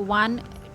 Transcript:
1